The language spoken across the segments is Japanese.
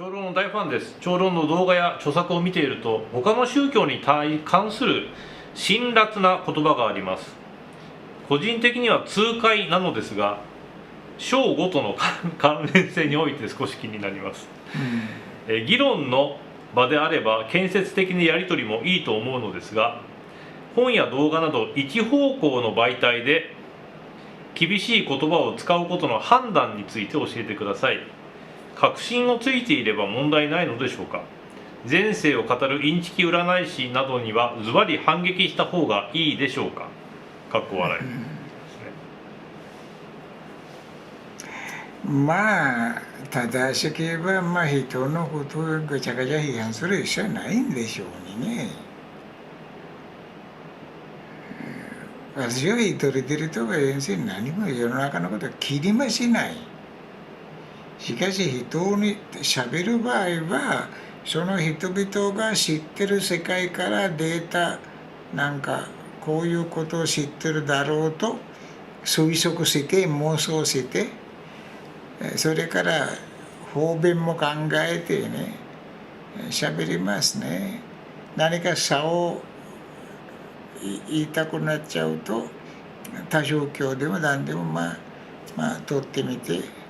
長老の大ファンです。長老の動画や著作を見ていると、他の宗教に関する辛辣な言葉があります。個人的には痛快なのですが、章ごとの関連性において少し気になります。議論の場であれば建設的なやり取りもいいと思うのですが、本や動画など一方向の媒体で厳しい言葉を使うことの判断について教えてください。確信をついていれば問題ないのでしょうか。前世を語るインチキ占い師などにはズバリ反撃した方がいいでしょうか。かっこ笑い。まあ正しければ、人のことをぐちゃぐちゃ批判する必要はないんでしょうにね。私は一人でいるとか何も世の中のことは気にもしない。しかし人に喋る場合は、その人々が知ってる世界からデータなんかこういうことを知ってるだろうと推測して妄想して、それから方便も考えてね喋りますね。何か差を言いたくなっちゃうと多宗教でも何でも取ってみて、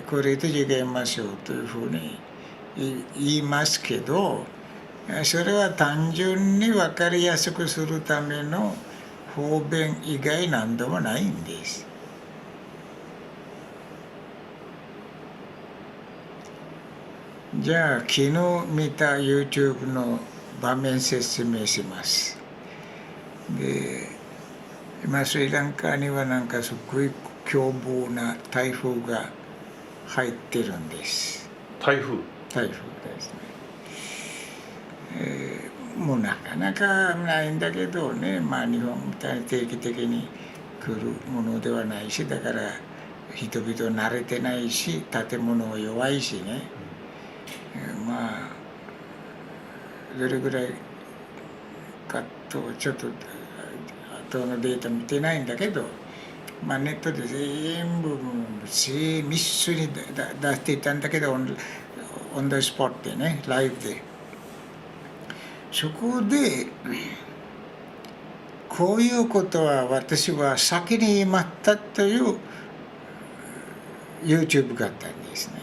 これと違いますよというふうに言いますけど、それは単純に分かりやすくするための方便以外何でもないんです。じゃあ昨日見た YouTube の場面説明します。で今スリランカにはなんかすごい凶暴な台風が入ってるんです。台風ですね。もうなかなかないんだけどね、日本みたいに定期的に来るものではないし、だから人々慣れてないし、建物は弱いしね、どれぐらいかとちょっと後のデータ見てないんだけど、ネットで全部密集に出していたんだけど、オンザスポットでね、ライブで。そこでこういうことは私は先に言いまったという YouTube があったんですね。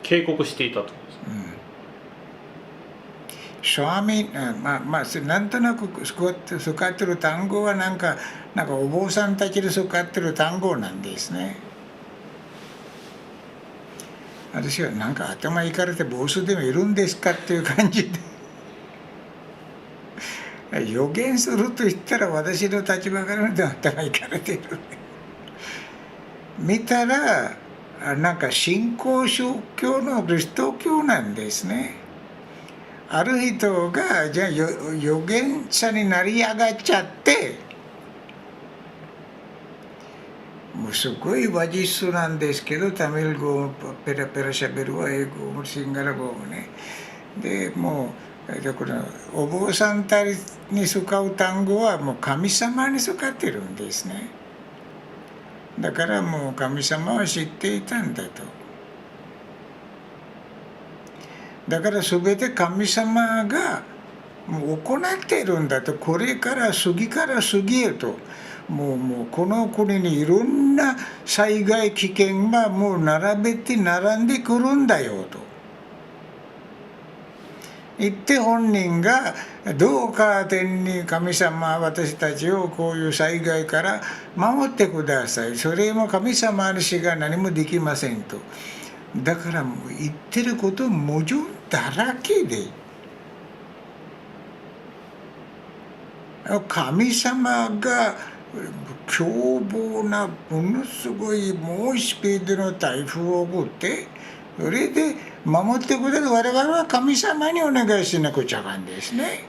警告していたと。スワミなんとなく使ってる単語はなんかお坊さんたちで使ってる単語なんですね。私はなんか頭いかれて坊主でもいるんですかっていう感じで予言すると言ったら私の立場から見て頭いかれている見たらなんか新興宗教のキリスト教なんですね。ある人がじゃあ預言者になり上がっちゃって、もうすごい話術なんですけど、タミル語もペラペラしゃべるわ、英語もシンガラ語もね。でもうこのお坊さんたちに使う単語はもう神様に使ってるんですね。だからもう神様は知っていたんだと。だから全て神様がもう行っているんだと。これから次から次へともうこの国にいろんな災害危険がもう並んでくるんだよと言って、本人がどうか天に神様私たちをこういう災害から守ってください、それも神様にしか何もできませんと。だからもう言ってること矛盾だらけで、神様が凶暴なものすごい猛スピードの台風を送って、それで守ってくれる我々は神様にお願いしなくちゃかんですね。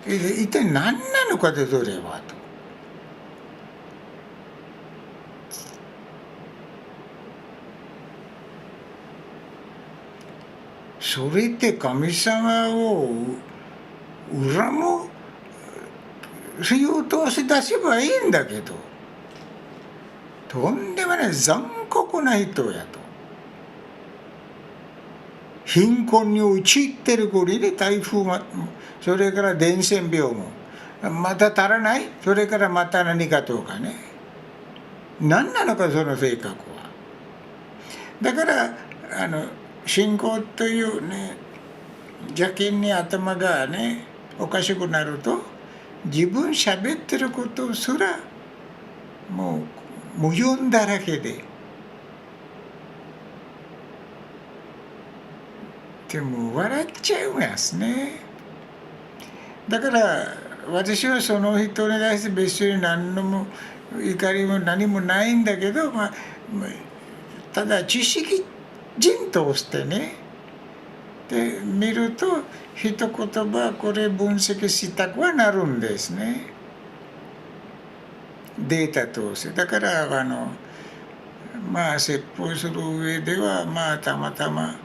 一体何なのかでそれはと。それって神様を恨む火を通し出せばいいんだけど、とんでもない残酷な人やと。貧困に陥ってる国で台風も、それから伝染病もまた足らない、それからまた何かとかね、何なのかその性格は。だから信仰というね邪険に頭がねおかしくなると、自分喋ってることすらもう矛盾だらけで、でも笑っちゃいますね。だから私はその人に対して別に何のも怒りも何もないんだけど、ただ知識人としてねで見ると一言葉これ分析したくはなるんですね、データ通して。だから説法する上ではたまたま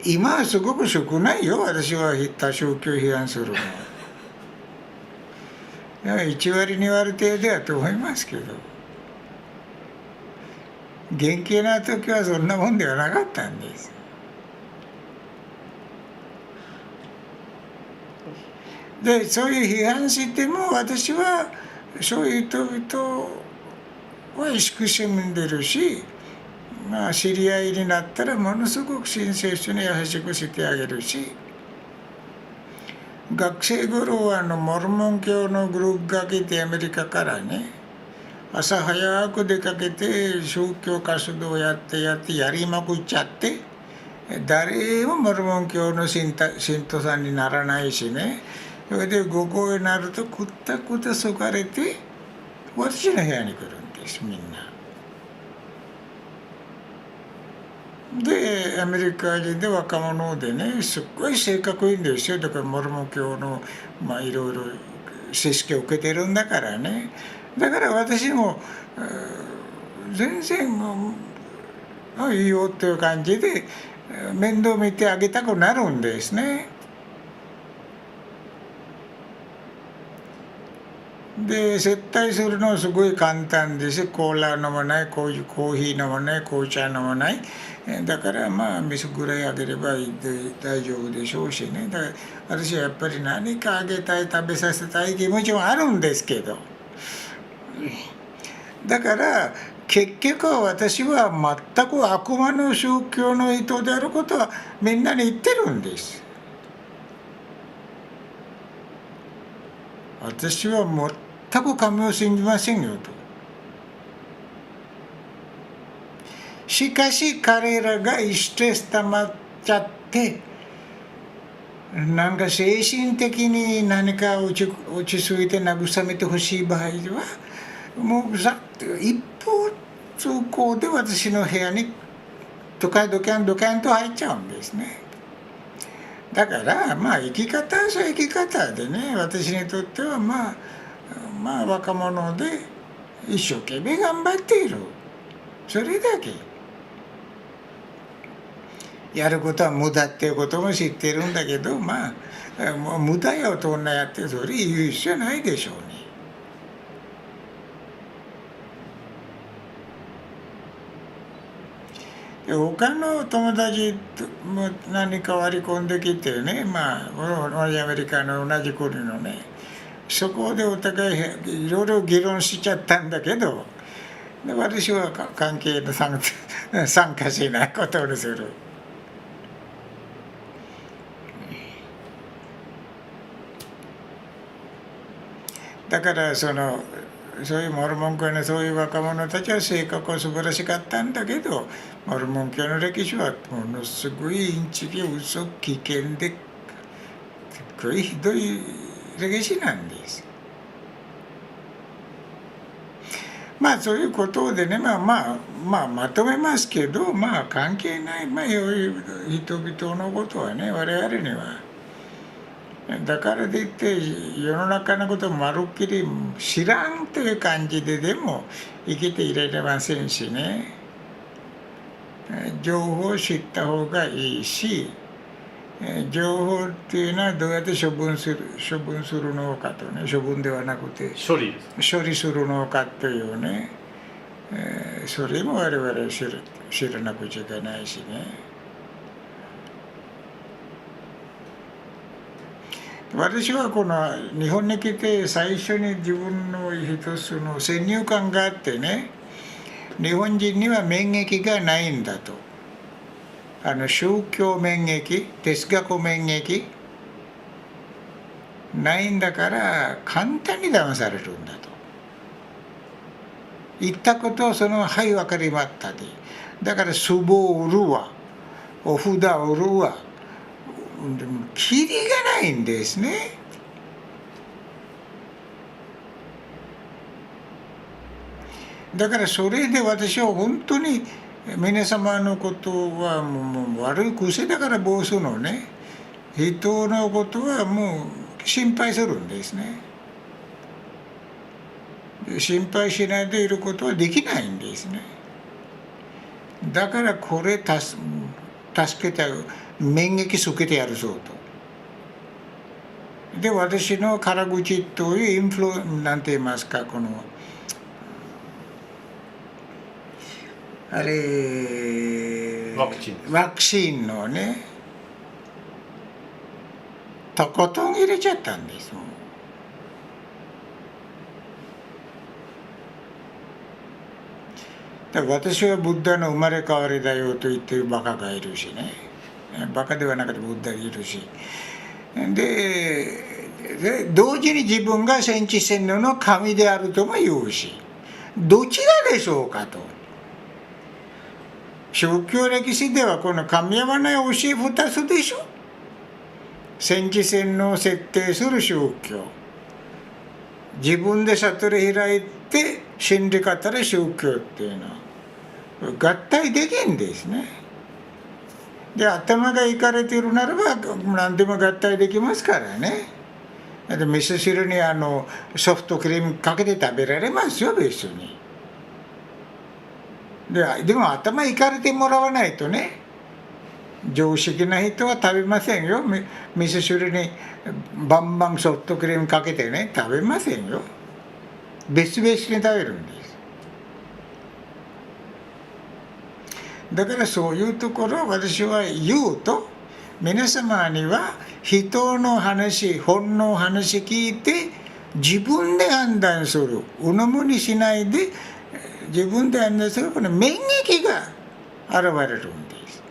今はすごく少ないよ、私は他宗教批判するのは。1割2割程度やと思いますけど、元気な時はそんなもんではなかったんです。でそういう批判しても私はそういう人々は慈しんでるし、知り合いになったらものすごく親切に優しくしてあげるし、学生頃はモルモン教のグループが来てアメリカからね朝早く出かけて宗教活動やりまくっちゃって、誰もモルモン教の信徒さんにならないしね、それで午後になるとくったくたそがれて私の部屋に来るんです、みんな。でアメリカ人で若者でねすっごい性格いいんですよ。だからモルモン教のいろいろ知識を受けてるんだからね。だから私も全然いいよっていう感じで面倒見てあげたくなるんですね。で接待するのはすごい簡単です。コーラ飲まない、コーヒー飲まない、紅茶飲まない、だから水ぐらいあげれば大丈夫でしょうしね。だから私はやっぱり何かあげたい、食べさせたい気持ちもあるんですけど、だから結局は私は全く悪魔の宗教の人であることはみんなに言ってるんです。私は全く神を信じませんよと。しかし彼らがストレス溜まっちゃってなんか精神的に何か落ち着いて慰めてほしい場合はもう一方通行で私の部屋にドカンと入っちゃうんですね。だから生き方はそういう生き方でね、私にとっては若者で一生懸命頑張っている、それだけ。やることは無駄っていうことも知ってるんだけどもう無駄よと女やってそれ言う必要ないでしょうね。他の友達も何か割り込んできてね、同じアメリカの同じ国のね、そこでお互いいろいろ議論しちゃったんだけど、私は関係の参加しないことにする。だからそういうモルモン教のそういう若者たちは性格は素晴らしかったんだけど、モルモン教の歴史はものすごいインチキ嘘危険で、すごいひどい歴史なんです。そういうことでね、まとめますけど、関係ない、人々のことはね、我々には。だからといって世の中のことをまるっきり知らんという感じででも生きていられませんしね。情報を知った方がいいし、情報っていうのはどうやって処分するのかとね、処分ではなくて処理です。処理するのかというね、それも我々知らなくちゃいけないしね。私はこの日本に来て最初に自分の一つの先入観があってね、日本人には免疫がないんだと。宗教免疫、哲学免疫ないんだから簡単に騙されるんだと言ったことをはい分かりまったで、だから壺を売るわ、お札を売るわ、キリがないんですね。だからそれで私は本当に皆様のことはもう悪い癖だから坊主のね、人のことはもう心配するんですね。心配しないでいることはできないんですね。だからこれ助けて免疫つけてやるぞと。で私の辛口というなんて言いますか、このあれワクチンのね、とことん入れちゃったんですもん。だから私はブッダの生まれ変わりだよと言ってるバカがいるしね、バカではなくてブッダいるし、で同時に自分が戦地洗脳の神であるとも言うし、どちらでしょうかと。宗教歴史ではこの噛み合わない教え2つでしょ。戦地洗脳を設定する宗教、自分で悟り開いて真理語る宗教っていうのは合体できんですね。で頭がいかれているならば何でも合体できますからね。味噌汁にソフトクリームかけて食べられますよ別に。でも頭いかれてもらわないとね、常識な人は食べませんよ。味噌汁にバンバンソフトクリームかけてね、食べませんよ。別々に食べるんです。だからそういうところを私は言うと、皆様には人の話、本の話聞いて自分で判断する、うのむにしないで自分で判断する、この免疫が現れるんです。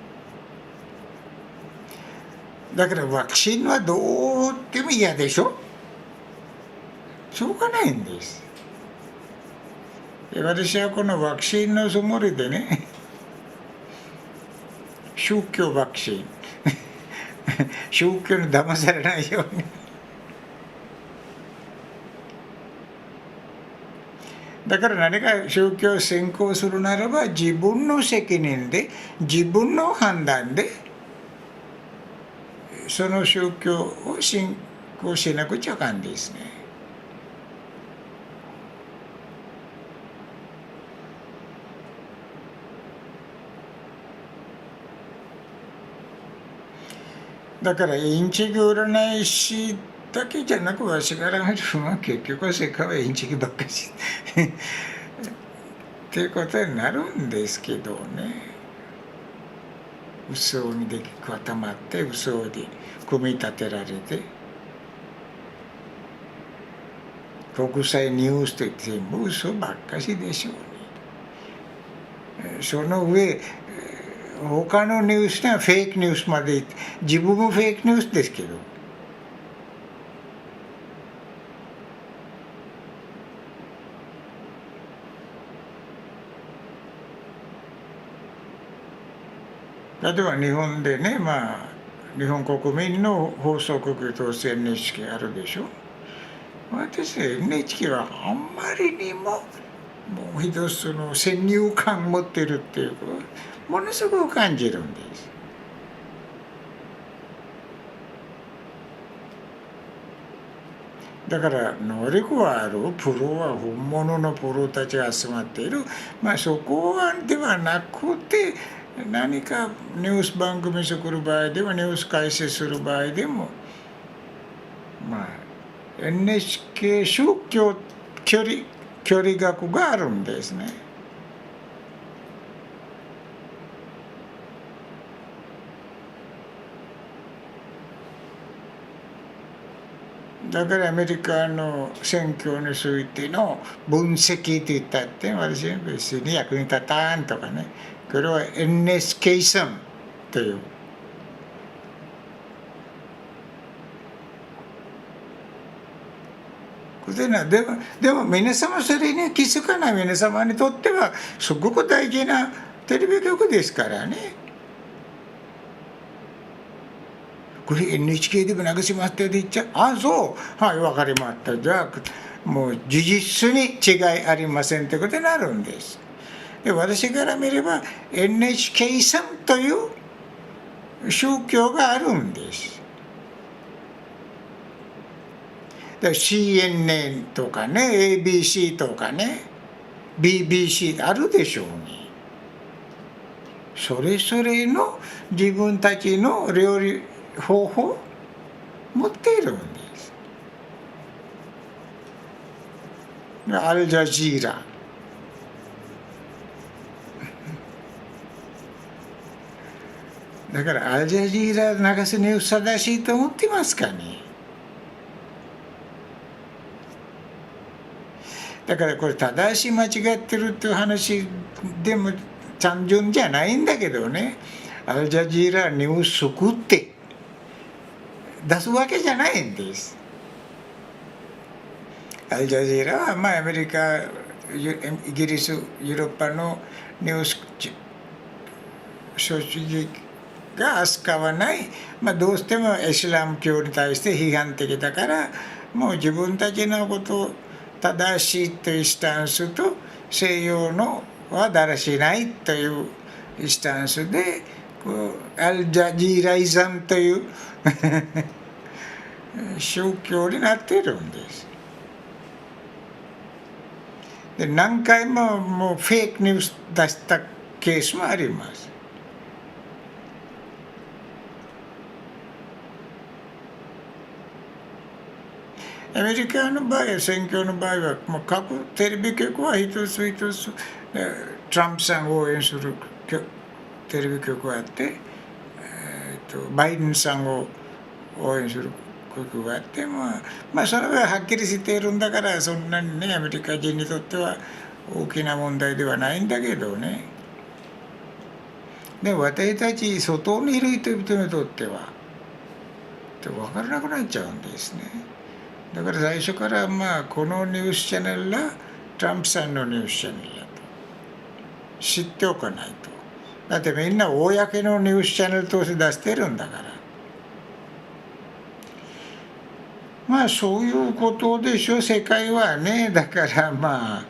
だからワクチンはどうでも嫌でしょ。しょうがないんです。私はこのワクチンのつもりでね、宗教ワクチン宗教に騙されないようにだから何か宗教を信仰するならば自分の責任で自分の判断でその宗教を信仰しなくちゃあかんですね。だからインチキ占い師だけじゃなくわしから入るのは結局は世界はインチキばっかりっていうことになるんですけどね。嘘にで固まって嘘に組み立てられて国際ニュースって全部嘘ばっかしでしょうね。その上他のニュースはフェイクニュースまで自分もフェイクニュースですけど例えば日本でね、日本国民の放送局として NHK あるでしょ。私 NHK はあんまりにももう一つの先入観持ってるっていうことものすごく感じるんです。だから能力はあるプロは本物のプロたちが集まっている、そこではなくて何かニュース番組作る場合でもニュース解説する場合でもまあ NHK 宗教距離学があるんですね。だからアメリカの選挙についての分析って言ったって私は別に役に立たんとかね、これは NHK さんという。でも皆様それに気づかない皆様にとってはすごく大事なテレビ局ですからね。これ NHK でも流しますって言っちゃう。あ、そう。はい、わかりました。じゃあ、もう事実に違いありませんってことになるんです。で、私から見れば NHK さんという宗教があるんです。CNN とかね、ABC とかね、BBC あるでしょうね。それぞれの自分たちの料理方法を持っているんです。アルジャジーラ。だからアルジャジーラ流すニュース正しいと思ってますかね。だからこれ正しい間違ってるっていう話でも単純じゃないんだけどね、アルジャジーラニュース作って出すわけじゃないんです。アルジャジーラはまあアメリカ、イギリス、ヨーロッパのニュース組織が扱わない、まあ、どうしてもイスラム教に対して批判的だからもう自分たちのことを正しいというスタンスと西洋のはだらしないというスタンスでこうアルジャジーライザムという宗教になっているんです。で何回ももうフェイクニュース出したケースもあります。アメリカの場合、選挙の場合は、もう各テレビ局は一つ一つ、トランプさんを応援するテレビ局があって、バイデンさんを応援する局があって、まあそれははっきりしているんだから、そんなにね、アメリカ人にとっては大きな問題ではないんだけどね。で、私たち外にいる人々にとっては、分からなくなっちゃうんですね。だから最初からまあこのニュースチャンネルはトランプさんのニュースチャンネルだと知っておかないと。だってみんな公のニュースチャンネルとして出してるんだから。まあそういうことでしょ世界はね。だからまあ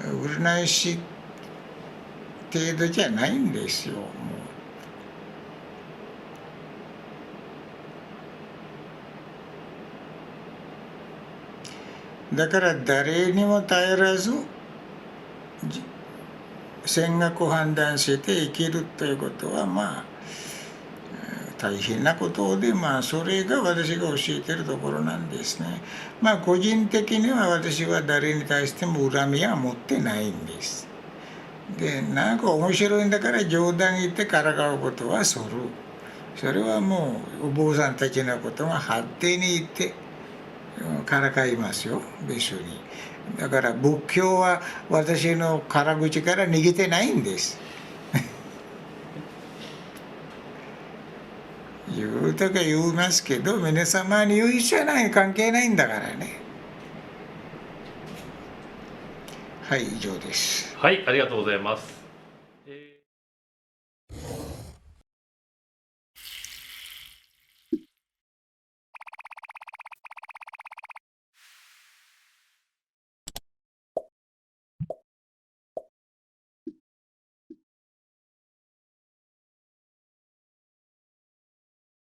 占い師程度じゃないんですよ。もうだから誰にも頼らず戦学を判断して生きるということはまあ大変なことで、まあそれが私が教えているところなんですね。まあ個人的には私は誰に対しても恨みは持ってないんです。でなんか面白いんだから冗談言ってからかうことはそれはもうお坊さんたちのことが発展に言ってからかいますよ別に。だから仏教は私の辛口から逃げてないんです言うとか言いますけど皆様に言う必要はない関係ないんだからね。はい以上です。はい、ありがとうございます。